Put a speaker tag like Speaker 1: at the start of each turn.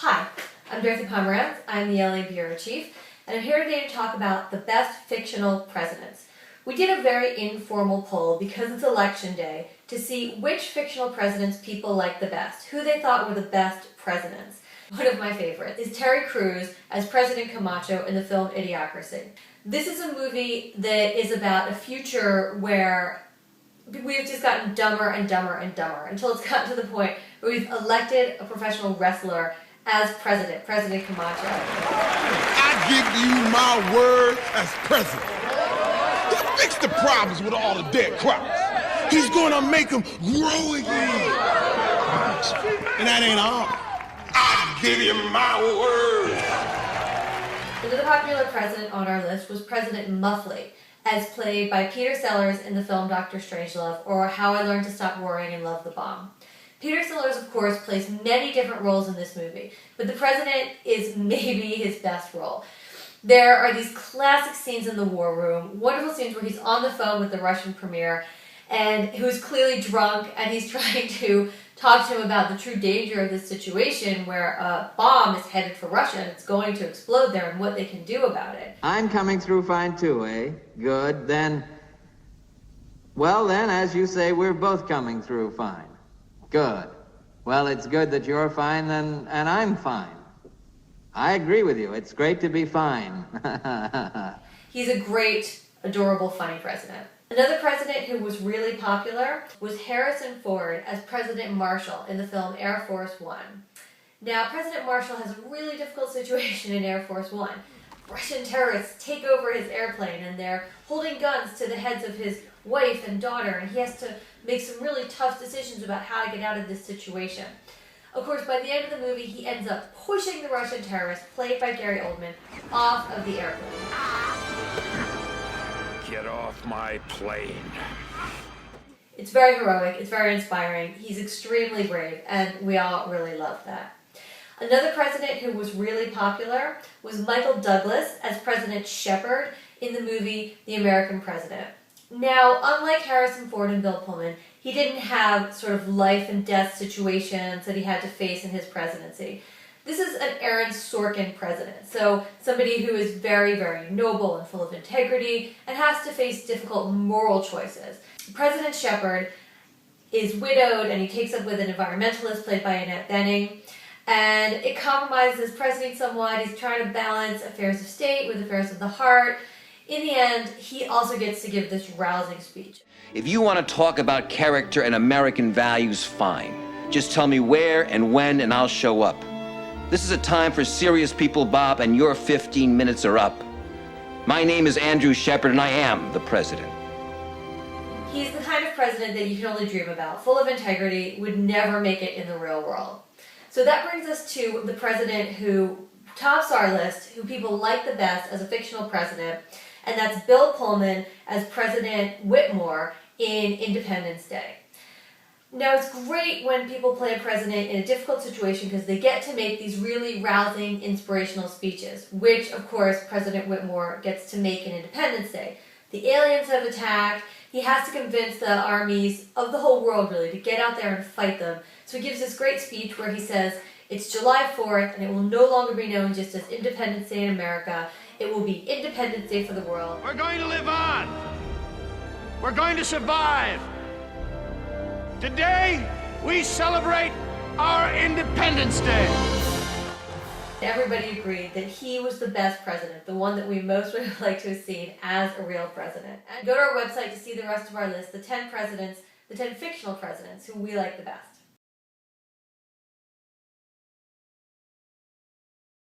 Speaker 1: Hi, I'm Dorothy Pomerantz. I'm the LA Bureau Chief, and I'm here today to talk about the best fictional presidents. We did a very informal poll because it's election day to see which fictional presidents people like the best, who they thought were the best presidents. One of my favorites is Terry Crews as President Camacho in the film Idiocracy. This is a movie that is about a future where we've just gotten dumber and dumber and dumber until it's gotten to the point where we've elected a professional wrestler as President Camacho.
Speaker 2: I give you my word as president. He'll fix the problems with all the dead crops. He's gonna make them grow again. And that ain't all. I give you my word.
Speaker 1: Another popular president on our list was President Muffley, as played by Peter Sellers in the film Dr. Strangelove, or How I Learned to Stop Worrying and Love the Bomb. Peter Sellers, of course, plays many different roles in this movie, but the president is maybe his best role. There are these classic scenes in the war room, wonderful scenes where he's on the phone with the Russian premier, and who's clearly drunk, and he's trying to talk to him about the true danger of this situation where a bomb is headed for Russia and it's going to explode there and what they can do about it.
Speaker 3: I'm coming through fine too, eh? Good, then... Well then, as you say, we're both coming through fine. Good. Well, it's good that you're fine then, and I'm fine. I agree with you. It's great to be fine.
Speaker 1: He's a great, adorable, funny president. Another president who was really popular was Harrison Ford as President Marshall in the film Air Force One. Now, President Marshall has a really difficult situation in Air Force One. Russian terrorists take over his airplane and they're holding guns to the heads of his wife and daughter, and he has to make some really tough decisions about how to get out of this situation. Of course, by the end of the movie, he ends up pushing the Russian terrorist, played by Gary Oldman, off of the airplane.
Speaker 2: Get off my plane.
Speaker 1: It's very heroic, it's very inspiring, he's extremely brave, and we all really love that. Another president who was really popular was Michael Douglas as President Shepard in the movie The American President. Now, unlike Harrison Ford and Bill Pullman, he didn't have sort of life and death situations that he had to face in his presidency. This is an Aaron Sorkin president, so somebody who is very, very noble and full of integrity and has to face difficult moral choices. President Shepard is widowed and he takes up with an environmentalist played by Annette Bening, and it compromises his presidency somewhat. He's trying to balance affairs of state with affairs of the heart. In the end, he also gets to give this rousing speech.
Speaker 4: If you want to talk about character and American values, fine. Just tell me where and when and I'll show up. This is a time for serious people, Bob, and your 15 minutes are up. My name is Andrew Shepard, and I am the president.
Speaker 1: He's the kind of president that you can only dream about, full of integrity, would never make it in the real world. So that brings us to the president who tops our list, who people like the best as a fictional president, and that's Bill Pullman as President Whitmore in Independence Day. Now, it's great when people play a president in a difficult situation because they get to make these really rousing, inspirational speeches, which, of course, President Whitmore gets to make in Independence Day. The aliens have attacked. He has to convince the armies of the whole world, really, to get out there and fight them. So he gives this great speech where he says, it's July 4th, and it will no longer be known just as Independence Day in America. It will be Independence Day for the world.
Speaker 5: We're going to live on. We're going to survive. Today, we celebrate our Independence Day.
Speaker 1: Everybody agreed that he was the best president, the one that we most would have liked to have seen as a real president. And go to our website to see the rest of our list, the 10 presidents, the 10 fictional presidents who we like the best.